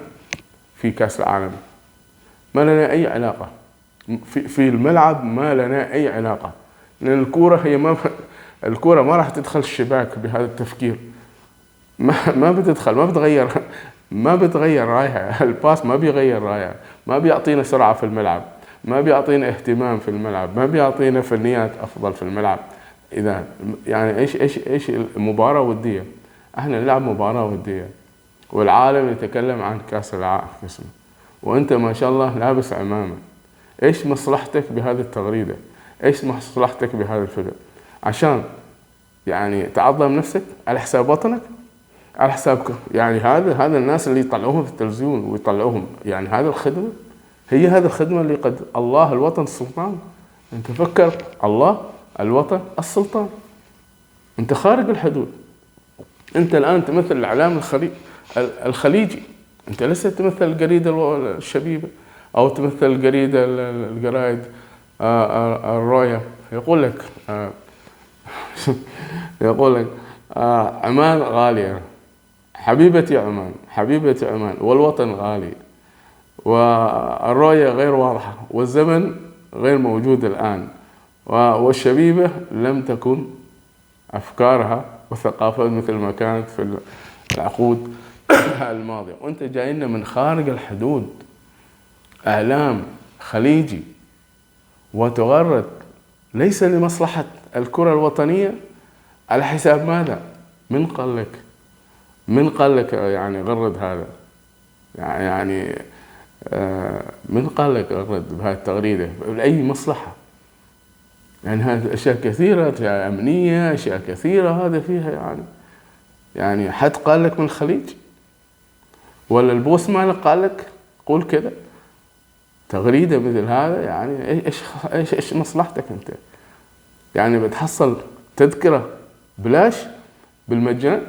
[SPEAKER 1] في كأس العالم؟ ما لنا أي علاقة في الملعب، ما لنا أي علاقة، لأن الكورة ما راح تدخل الشباك بهذا التفكير. ما بتدخل، ما بتغير رايها، الباس ما بيغير رايها، ما بيعطينا سرعة في الملعب، ما بيعطينا اهتمام في الملعب، ما بيعطينا فنيات أفضل في الملعب. إذا يعني إيش المباراة ودية؟ إحنا نلعب مباراة ودية، والعالم يتكلم عن كأس العالم، وأنت ما شاء الله لابس عمامة. إيش مصلحتك بهذه التغريدة؟ إيش مصلحتك بهذا الفكر؟ عشان يعني تعظم نفسك على حساب وطنك، على حسابك؟ يعني هذا الناس اللي يطلعوهم في التلفزيون ويطلعوهم، يعني هذا الخدمة اللي قد الله الوطن السلطان. أنت فكر، الله الوطن السلطان، أنت خارج الحدود. أنت الآن تمثل الإعلام الخليجي، أنت لست تمثل الجريدة الشبيبة أو تمثل الجريدة الجرايد الرؤيا. يقول لك عمان غالية، حبيبتي عمان، والوطن غالي، والرؤية غير واضحة، والزمن غير موجود الآن، والشبيبة لم تكن أفكارها وثقافة مثل ما كانت في العقود الماضية. وأنت جاينا من خارج الحدود، إعلام خليجي، وتغرد ليس لمصلحة الكرة الوطنية، على حساب ماذا؟ من قال لك يعني غرد هذا؟ يعني من قال لك غرد بهذه التغريدة لأي مصلحة؟ يعني هذه أشياء كثيرة، أشياء أمنية، أشياء كثيرة هذا فيها. يعني حد قال لك من الخليج؟ ولا البوس مالك قال لك قول كذا؟ تغريدة مثل هذا، يعني إيش مصلحتك أنت؟ يعني بتحصل تذكرة بلاش بالمجان،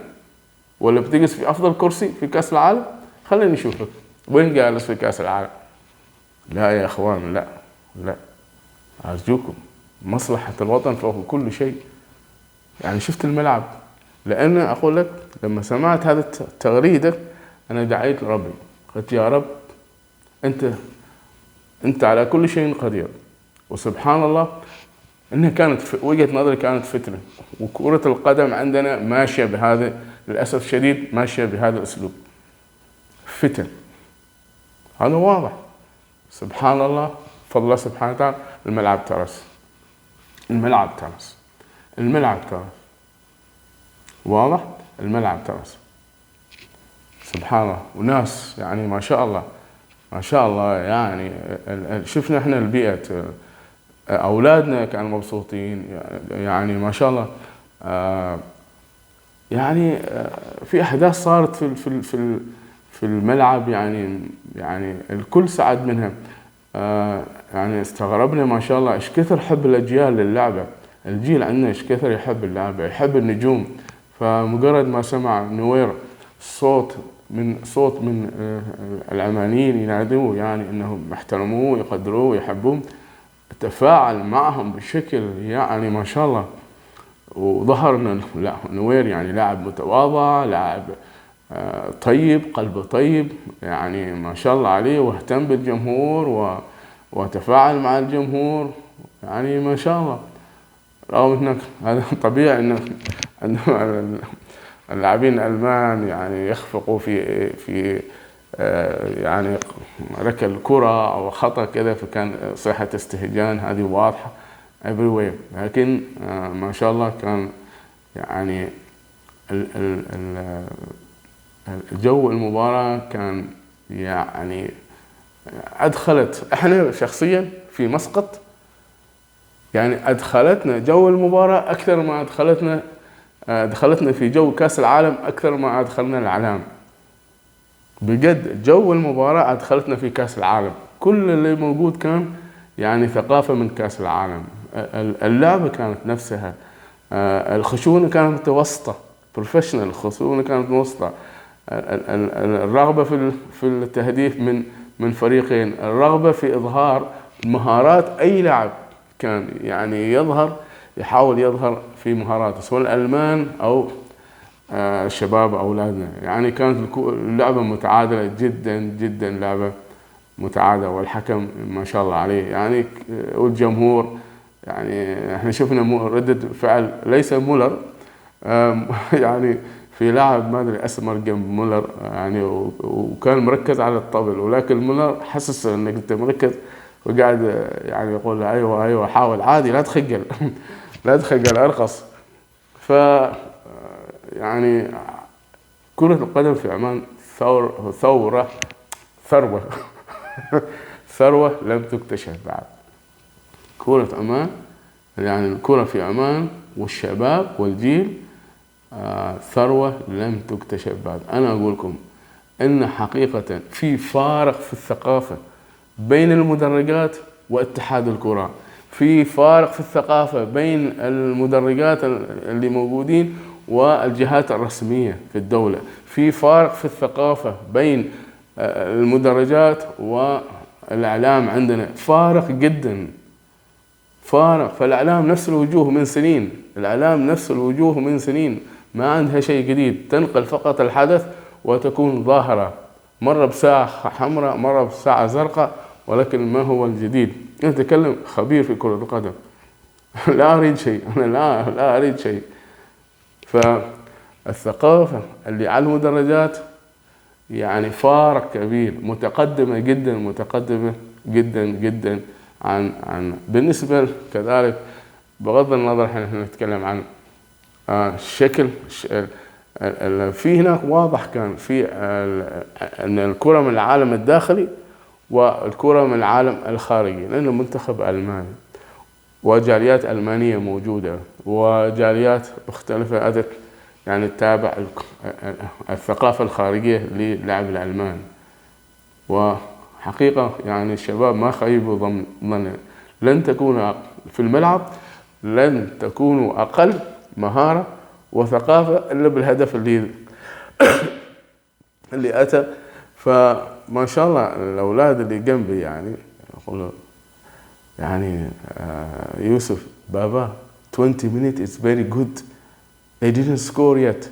[SPEAKER 1] ولا بتجلس في أفضل كرسي في كأس العالم؟ خليني أشوفك وين جالس في كأس العالم. لا يا أخوان، لا أرجوكم، مصلحة الوطن فوق كل شيء. يعني شفت الملعب، لأن أقول لك لما سمعت هذا التغريدة أنا دعيت لربي، قلت يا رب أنت على كل شيء قدير. وسبحان الله إنها كانت وجهة نظري كانت فتنة، وكرة القدم عندنا ماشية بهذا، للأسف الشديد ماشية بهذا الأسلوب، فتن. هذا واضح. سبحان الله، فضل الله سبحانه وتعالى، الملعب ترس، واضح، الملعب ترس. سبحان الله، وناس يعني ما شاء الله ما شاء الله. يعني شفنا احنا البيئة، اولادنا كانوا مبسوطين، يعني ما شاء الله. يعني في احداث صارت في الملعب، يعني الكل سعد منها. يعني استغربنا ما شاء الله ايش كثر حب الاجيال للعبة. الجيل عندنا ايش كثر يحب اللعبة، يحب النجوم. فمجرد ما سمع نوير صوت من العمانيين ينادوه، يعني انهم يحترموه يقدروه يحبوه، تفاعل معهم بشكل يعني ما شاء الله. وظهر ان لا، نوير يعني لاعب متواضع، لاعب طيب، قلبه طيب، يعني ما شاء الله عليه، واهتم بالجمهور وتفاعل مع الجمهور، يعني ما شاء الله. رغم انك هذا طبيعي ان اللاعبين الالمان يعني يخفقوا في يعني ركل الكرة او خطأ كذا، فكان صيحة استهجان هذه واضحة everywhere. لكن ما شاء الله كان يعني الجو المباراة كان يعني أدخلت احنا شخصيا في مسقط، يعني أدخلتنا جو المباراة أكثر ما دخلتنا في جو كأس العالم، أكثر ما أدخلنا الإعلام. بجد جو المباراة أدخلتنا في كأس العالم، كل اللي موجود كان يعني ثقافة من كأس العالم. اللعبة كانت نفسها، الخشونة كانت متوسطة، بروفيشنال، الخشونة كانت متوسطة، الرغبة في التهديف من فريقين، الرغبة في إظهار مهارات أي لاعب كان يعني يحاول يظهر في مهاراته، سواء الألمان أو الشباب أولادنا. يعني كانت اللعبة متعادلة جدا جدا، لعبة متعادلة، والحكم ما شاء الله عليه يعني، والجمهور يعني احنا شفنا ردة فعل ليس مولر، يعني في لاعب ما ادري اسمر جنب مولر يعني، وكان مركز على الطبل، ولكن مولر حسس انك انت مركز وقاعد يعني يقول له ايوه حاول عادي، لا تخجل لا تخجل، ارقص. ف يعني كرة القدم في عمان ثروة ثروة لم تكتشف بعد. كرة عمان يعني الكرة في عمان والشباب والجيل ثروة لم تكتشف بعد. أنا أقول لكم إن حقيقة في فارق في الثقافة بين المدرجات واتحاد الكرة، في فارق في الثقافة بين المدرجات اللي موجودين والجهات الرسمية في الدولة، في فارق في الثقافة بين المدرجات والإعلام. عندنا فارق جدا، فارق. فالإعلام نفس الوجوه من سنين، الإعلام نفس الوجوه من سنين، ما عندها شيء جديد، تنقل فقط الحدث وتكون ظاهرة، مرة بساعة حمراء مرة بساعة زرقاء، ولكن ما هو الجديد؟ أنا أتكلم خبير في كرة القدم لا أريد شيء، أنا لا أريد شيء. فالثقافة اللي على المدرجات يعني فارق كبير، متقدمة جدا، متقدمة جدا جدا عن بالنسبة كذلك، بغض النظر احنا نتكلم عن الشكل. في هناك واضح كان في ان الكرة من العالم الداخلي والكرة من العالم الخارجي، لأنه منتخب ألماني وجاليات ألمانية موجودة وجاليات مختلفة أتت يعني تتابع الثقافة الخارجية للعب الألمان. وحقيقة يعني الشباب ما خيبوا ظن، لن تكونوا في الملعب، لن تكونوا أقل مهارة وثقافة إلا بالهدف اللي أتى. فما شاء الله الأولاد اللي جنبي يعني يقولوا يعني يوسف بابا 20 minutes is very good, they didn't score yet.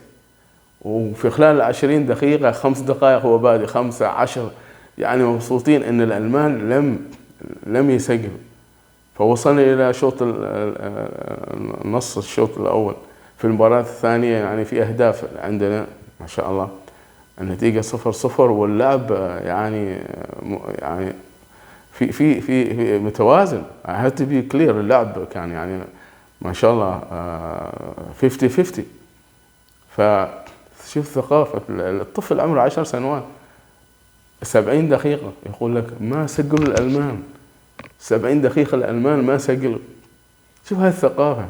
[SPEAKER 1] وفي خلال 20 دقيقة 5 دقائق هو بادي 15، يعني مبسوطين إن الألمان لم يسجلوا. فوصلنا إلى نص الشوط الأول. في المباراة الثانية يعني في أهداف عندنا ما شاء الله، النتيجة 0-0، واللعب يعني في متوازن. I had to be clear، اللعب كان يعني ما شاء الله 50-50. شوف ثقافة الطفل عمره 10 سنوات 70 دقيقة يقول لك ما سجلوا الألمان، 70 دقيقة الألمان ما سجلوا. شوف هاي الثقافة.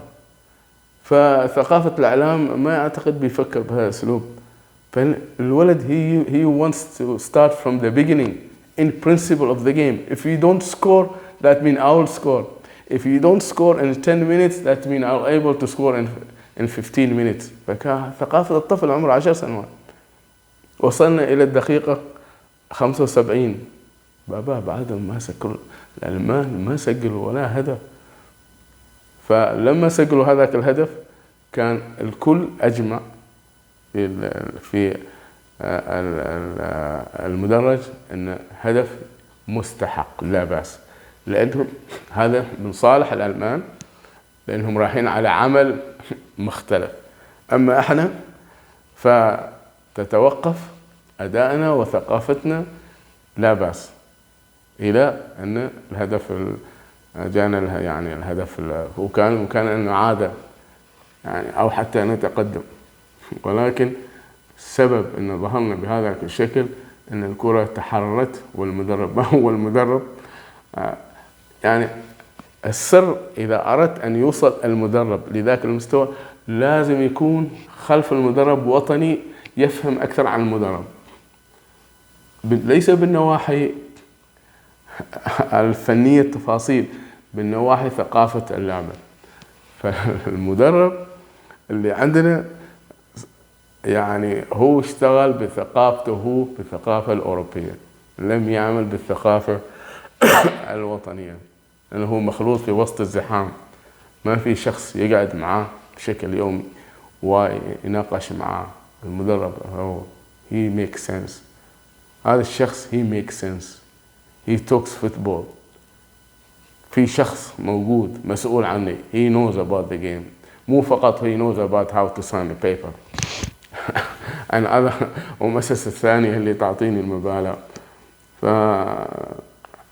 [SPEAKER 1] فثقافة الإعلام ما أعتقد بيفكر بهذا الأسلوب. فالولد he wants to start from the beginning in principle of the game. If you don't score, that means I will score. If you don't score in 10 minutes, that means I'll able to score in 15 minutes. فثقافة الطفل عمره 10 سنوات. وصلنا إلى الدقيقة 75 بابا بعدهم ما سجلوا الألمان، ما سجلوا ولا هدف. فلما سجلوا هذاك الهدف كان الكل أجمع في المدرج أن هدف مستحق لا بأس، لأنهم هذا من صالح الألمان، لأنهم رايحين على عمل مختلف. أما إحنا فتتوقف أدائنا وثقافتنا لا بأس إلى أن الهدف جانا يعني الهدف وكان أنه عادة يعني أو حتى نتقدم. ولكن السبب أن ظهرنا بهذا الشكل أن الكرة تحررت والمدرب ما هو المدرب. يعني السر إذا أردت أن يوصل المدرب لذاك المستوى لازم يكون خلف المدرب وطني يفهم أكثر عن المدرب، ليس بالنواحي الفنية التفاصيل، بالنواحي ثقافة اللعبة. فالمدرب اللي عندنا يعني هو اشتغل بثقافته، هو بالثقافة الأوروبية، لم يعمل بالثقافة الوطنية، لأنه هو مخلوط في وسط الزحام، ما في شخص يقعد معاه بشكل يومي ويناقش معاه. المدرب هو he makes sense، هذا الشخص he makes sense، he talks football، في شخص موجود مسؤول عنه he knows about the game، مو فقط he knows about how to sign a paper. أنا هذا ومؤسسة الثانية اللي تعطيني المبالغ.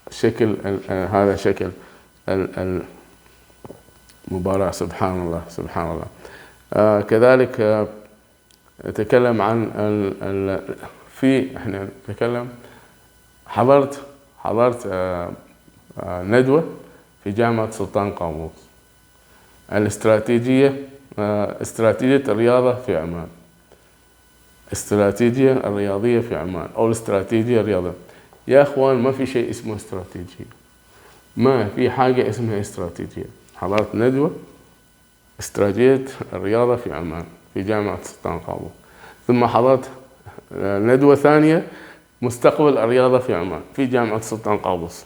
[SPEAKER 1] فشكل هذا شكل المباراة. سبحان الله سبحان الله. كذلك نتكلم عن احنا نتكلم حضرت ندوة في جامعة سلطان قابوس، استراتيجية الرياضة في عمان، استراتيجية الرياضية في عمان أو الاستراتيجية الرياضية. يا أخوان ما في شيء اسمه استراتيجية، ما في حاجة اسمها استراتيجية. حضرت ندوة استراتيجية الرياضة في عمان في جامعة سلطان قابوس، ثم حضرت ندوة ثانية مستقبل الرياضة في عمان في جامعة سلطان قابوس،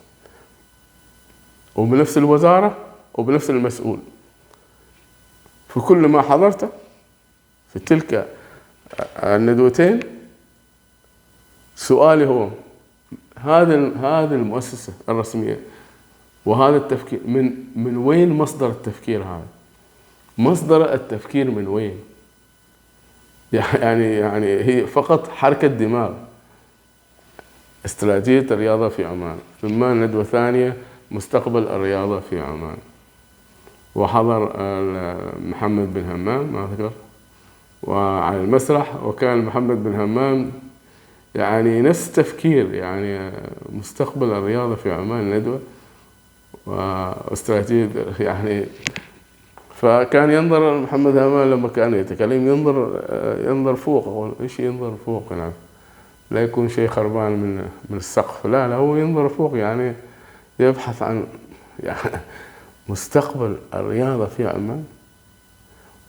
[SPEAKER 1] وبنفس الوزارة وبنفس المسؤول. في كل ما حضرته في تلك الندوتين سؤالي هو هذه المؤسسة الرسمية وهذا التفكير من وين مصدر التفكير هذا؟ مصدر التفكير من وين؟ يعني هي فقط حركة دماغ. استراتيجية الرياضة في عمان، ثم ندوة ثانية مستقبل الرياضة في عمان، وحضر محمد بن همام ما أذكر وعلى المسرح، وكان محمد بن همام يعني نفس تفكير، يعني مستقبل الرياضة في عمان ندوة واستراتيجية يعني. فكان ينظر محمد همام لما كان يتكلم ينظر فوق، أقول إيش ينظر فوق يعني؟ لا يكون شيء خربان من السقف، لا هو ينظر فوق، يعني يبحث عن يعني مستقبل الرياضة في عمان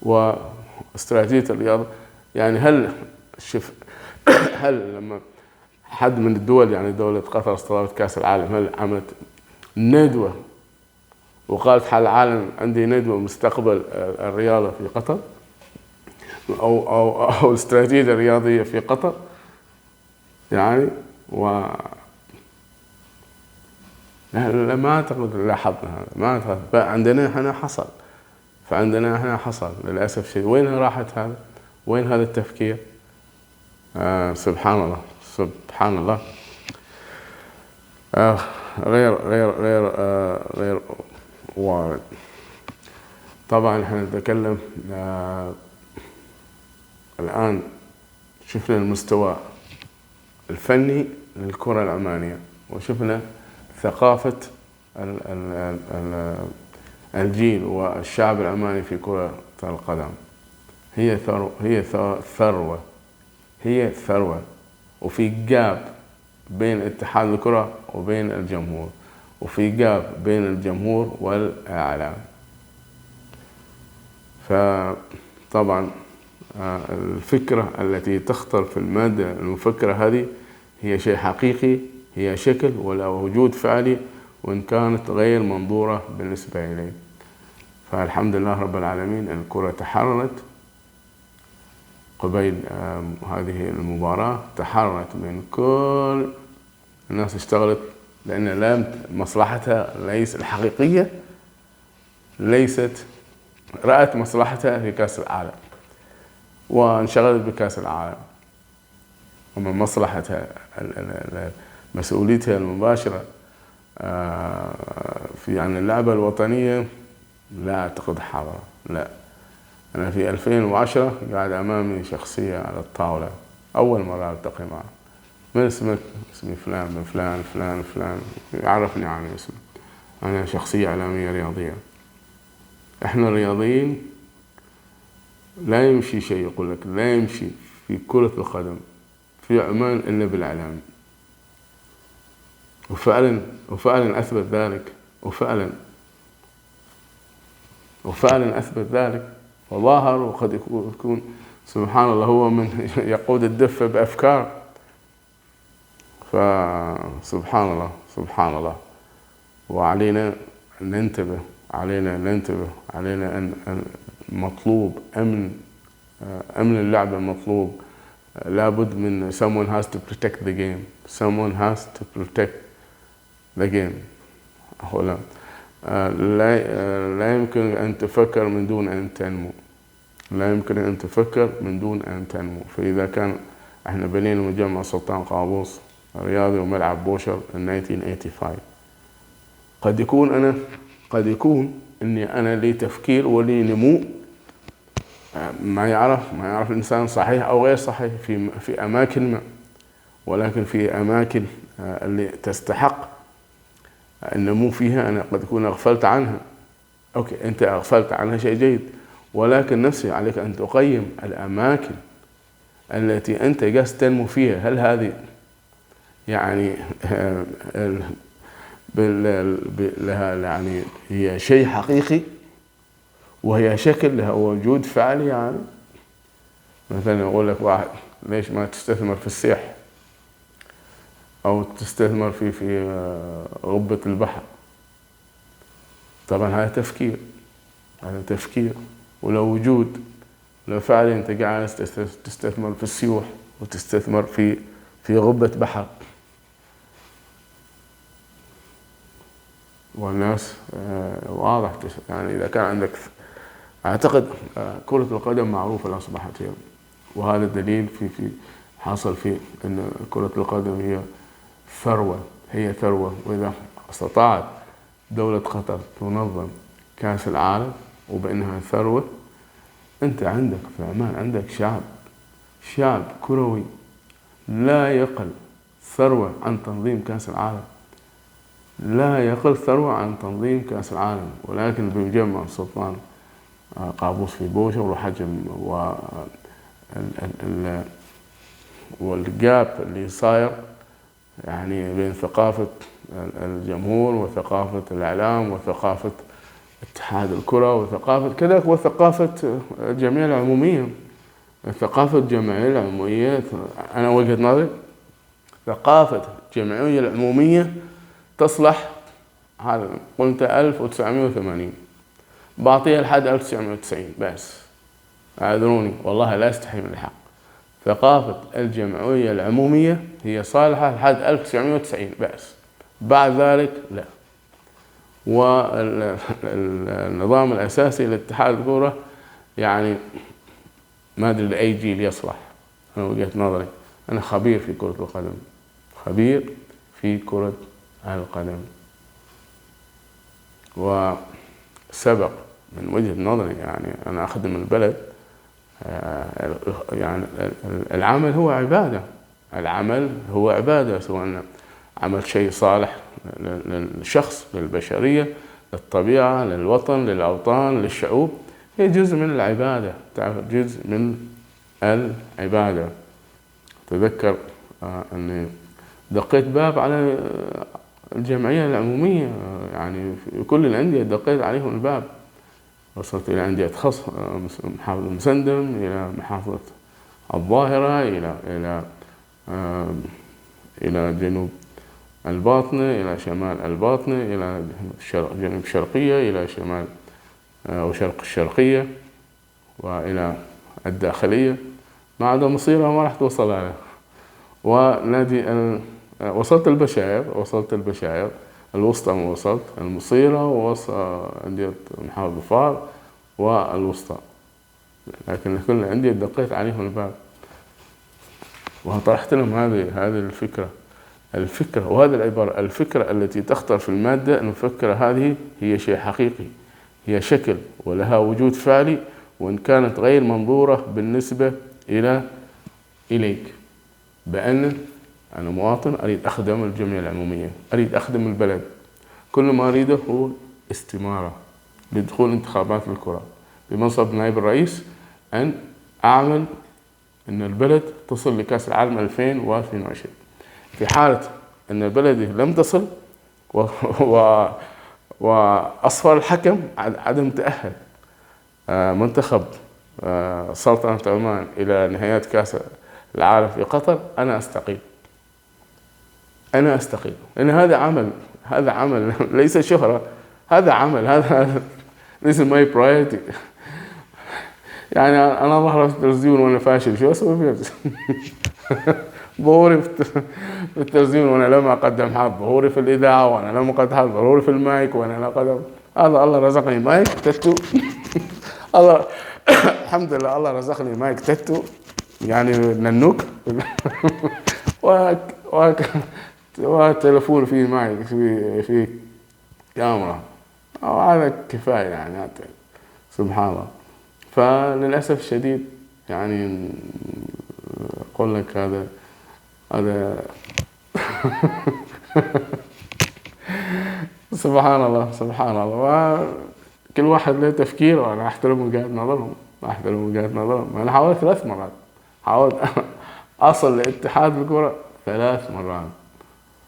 [SPEAKER 1] واستراتيجية الرياضة. يعني هل لما حد من الدول، يعني دولة قطر استضافت كأس العالم، هل عملت ندوة وقالت حال العالم عندي ندوة مستقبل الرياضة في قطر أو الاستراتيجية الرياضية في قطر يعني؟ لا ما أعتقد لاحظنا هذا، ما أعتقد. فعندنا إحنا حصل، فعندنا إحنا حصل للأسف شيء. وين راحت هذا؟ وين هذا التفكير؟ سبحان الله سبحان الله. غير وارد. طبعا احنا نتكلم الآن شفنا المستوى الفني للكرة العمانية، وشفنا ثقافة الجيل والشعب العماني في كرة القدم. هي ثروة، وفي جاب بين اتحاد الكرة وبين الجمهور، وفي جاب بين الجمهور والإعلام. فطبعا الفكرة التي تخطر في المادة المفكرة هذه هي شيء حقيقي، هي شكل ولا وجود فعلي، وإن كانت غير منظورة بالنسبة إلي. فالحمد لله رب العالمين أن الكرة تحررت قبيل هذه المباراة، تحررت من كل الناس اشتغلت، لأن مصلحتها ليس الحقيقية، رأت مصلحتها في كأس العالم وانشغلت بكأس العالم، ومن مصلحتها مسؤوليتها المباشرة في عن اللعبة الوطنية لا أعتقد حاضرة. لا، أنا في 2010 قاعد أمامي شخصية على الطاولة، أول مرة ألتقي معه. من اسمك؟ اسمي فلان بن فلان فلان فلان، يعرفني عن اسمه. أنا شخصية إعلامية رياضية. إحنا الرياضيين لا يمشي شيء، يقول لك لا يمشي في كرة القدم في عمان إلا بالإعلام. وفعلا أثبت ذلك، وفعلا أثبت ذلك، وظاهر. وقد يكون سبحان الله هو من يقود الدفة بأفكار. فسبحان الله. وعلينا أن ننتبه، علينا أن مطلوب أمن اللعبة مطلوب. لابد من someone has to protect the game. لا يمكن أن تفكر من دون أن تنمو. فإذا كان احنا بنينا مجمع سلطان قابوس رياضي وملعب بوشر 1985، قد يكون اني انا لي تفكير ولي نمو ما يعرف الانسان صحيح او غير صحيح في اماكن ما، ولكن في اماكن اللي تستحق النمو فيها انا قد اكون اغفلت عنها. اوكي، انت اغفلت عنها شيء جيد، ولكن نفسي عليك ان تقيم الاماكن التي انت قاعد تنمو فيها. هل هذه يعني لها يعني هي شيء حقيقي، وهي شكل لها وجود فعلي؟ يعني مثلا يقول لك واحد ليش ما تستثمر في السياحة أو تستثمر في غبة البحر؟ طبعا هذا تفكير ولو وجود لو فعلا أنت قاعد تستثمر في السيوح وتستثمر في غبة بحر، والناس واضح. يعني إذا كان عندك، أعتقد كرة القدم معروفة أصبحت هي، وهذا الدليل في حصل في أن كرة القدم هي ثروة. وإذا استطاعت دولة قطر تنظم كأس العالم وبأنها ثروة، أنت عندك في عمان عندك شعب كروي لا يقل ثروة عن تنظيم كأس العالم، ولكن بمجمع سلطان قابوس في بوشر وحجم والجاب اللي صاير يعني بين ثقافة الجمهور وثقافة الإعلام وثقافة اتحاد الكرة وثقافة كذا وثقافة الجمعية العمومية. ثقافة الجمعية العمومية، أنا وجهة نظري ثقافة الجمعية العمومية تصلح، هذا قلت 1980 بعطيها لحد 1990 بس، اعذروني والله لا استحي من الحق. ثقافة الجمعية العمومية هي صالحة لحد 1990 بس، بعد ذلك لا. والنظام الأساسي لاتحاد الكرة يعني ما أدري لأي جيل يصلح. أنا وجهة نظري، أنا خبير في كرة القدم، وسبق من وجهة نظري يعني أنا أخدم البلد يعني العمل هو عبادة، العمل هو عبادة، سواء عمل شيء صالح للشخص، للبشرية، للطبيعة، للوطن، للأوطان، للشعوب، هي جزء من العبادة، جزء من العبادة. تذكر أني دقيت باب على الجمعية العمومية، يعني في كل الأندية دقيت عليهم الباب، وصلت إلى أندية خاصة، محافظة مسندم، إلى محافظة الظاهرة، إلى جنوب الباطنة، إلى شمال الباطنة، إلى جنوب الشرقية، إلى شمال وشرق الشرقية، وإلى الداخلية، ما عدا مصيرة ما راح توصل عليه. ونادي وصلت البشاير الوسطى، ما وصلت المصيرة، ووصل أندية محافظة ظفار والوسطى، لكن كل أندية دقيت عليهم الباب وطرحت لهم هذه الفكرة وهذه العبارة. الفكرة التي تخطر في المادة أن الفكرة هذه هي شيء حقيقي، هي شكل ولها وجود فعلي، وإن كانت غير منظورة بالنسبة إليك، بأن أنا مواطن أريد أخدم الجمعية العمومية، أريد أخدم البلد، كل ما أريده هو استمارة لدخول انتخابات الكرة بمنصب نائب الرئيس، أن أعمل أن البلد تصل لكأس العالم 2022. في حالة أن البلد لم تصل وأصفر الحكم عدم تأهل منتخب سلطنة عمان إلى نهايات كأس العالم في قطر، أنا أستقيل، لأن هذا عمل ليس شهرة، هذا عمل، هذا ليس ماي برايورتي. يعني أنا ظهر في التلفزيون وأنا فاشل، شو أسوي فيه؟ ظهوري في التلفزيون وأنا لم أقدم حظ، ظهوري في الإذاعة وأنا لم أقدم حظ، ظهوري في المايك وأنا لا أقدم. الله رزقني مايك تتو. الله الحمد لله، الله رزقني مايك تتو، يعني ننوك. وتلفون فيه مايك، في كاميرا، وهذا كفاية يعني. سبحان الله. فللأسف الشديد يعني أقول لك هذا سبحان الله. وكل واحد له تفكير، وأنا أحترم وجهات نظرهم. أنا حاولت 3 مرات، حاولت أصل لاتحاد الكرة 3 مرات،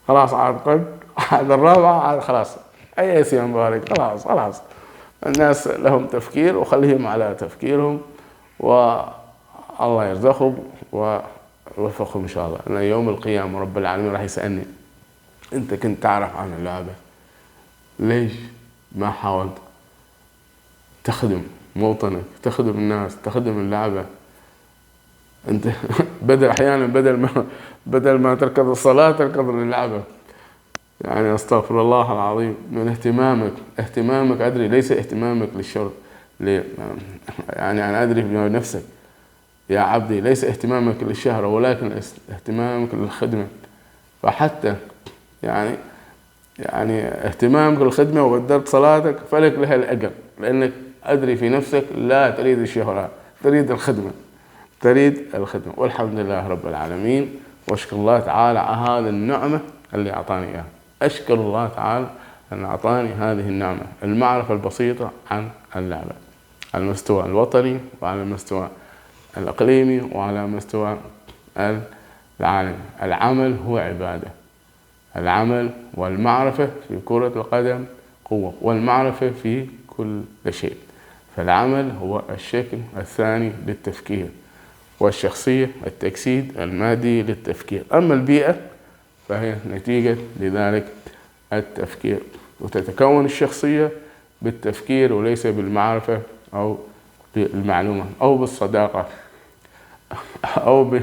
[SPEAKER 1] خلاص عاد الرابعة عاد خلاصس، أي سي مبارك، خلاص الناس لهم تفكير وخليهم على تفكيرهم، والله يرزقهم ويوفقهم إن شاء الله. لأن يوم القيامة رب العالمين راح يسألني أنت كنت تعرف عن اللعبة، ليش ما حاولت تخدم موطنك، تخدم الناس، تخدم اللعبة؟ أنت أحيانا بدل ما تركض الصلاة تركض للعبة. يعني أستغفر الله العظيم من اهتمامك أدري، ليس اهتمامك للشر، يعني أنا أدري بنفسك يا عبدي، ليس اهتمامك للشهرة ولكن اهتمامك للخدمة. فحتى يعني اهتمامك للخدمة وبدلت صلاتك فلك لها الأجر، لأنك أدري في نفسك لا تريد الشهرة، تريد الخدمة. والحمد لله رب العالمين، واشكر الله تعالى على هذه النعمة اللي أعطاني إياها. أشكر الله تعالى أن أعطاني هذه النعمة، المعرفة البسيطة عن اللعبة على المستوى الوطني وعلى المستوى الإقليمي وعلى مستوى العالمي. العمل هو عبادة، العمل والمعرفة في كرة القدم قوة، والمعرفة في كل شيء. فالعمل هو الشكل الثاني للتفكير، والشخصية التجسيد المادي للتفكير. أما البيئة فهي نتيجة لذلك التفكير، وتتكون الشخصية بالتفكير وليس بالمعرفة أو بالمعلومة أو بالصداقة أو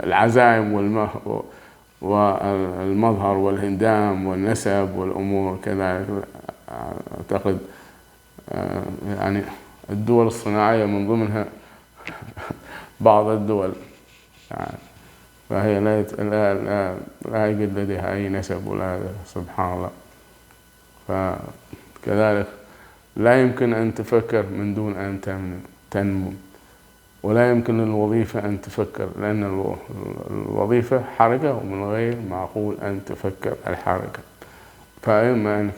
[SPEAKER 1] بالعزائم والمظهر والهندام والنسب والأمور كذلك. أعتقد يعني الدول الصناعية من ضمنها بعض الدول يعني، فهي لا يوجد لديها أي نسب ولا، سبحان الله. فكذلك لا يمكن أن تفكر من دون أن تنمو، ولا يمكن للوظيفة أن تفكر، لأن الوظيفة حركة ومن غير معقول أن تفكر الحركة. فإما أنك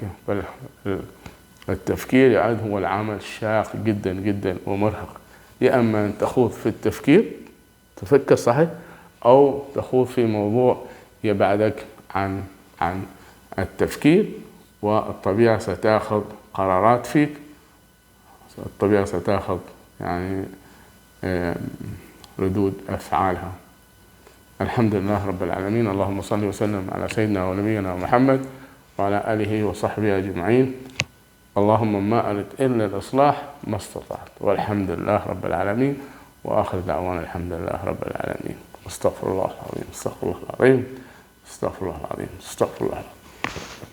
[SPEAKER 1] التفكير يعد هو العمل شاق جدا جدا ومرهق، يا أما أن تخوض في التفكير تفكر صحيح، أو تخوض في موضوع يبعدك عن التفكير، والطبيعة ستأخذ قرارات فيك، الطبيعة ستأخذ يعني ردود أفعالها. الحمد لله رب العالمين. اللهم صل وسلم على سيدنا ونبينا محمد وعلى آله وصحبه أجمعين. اللهم ما أردت إلا الإصلاح ما استطعت، والحمد لله رب العالمين. وآخر دعوانا الحمد لله رب العالمين. استغفر الله العظيم، استغفر الله العظيم، استغفر الله العظيم، استغفر الله العظيم.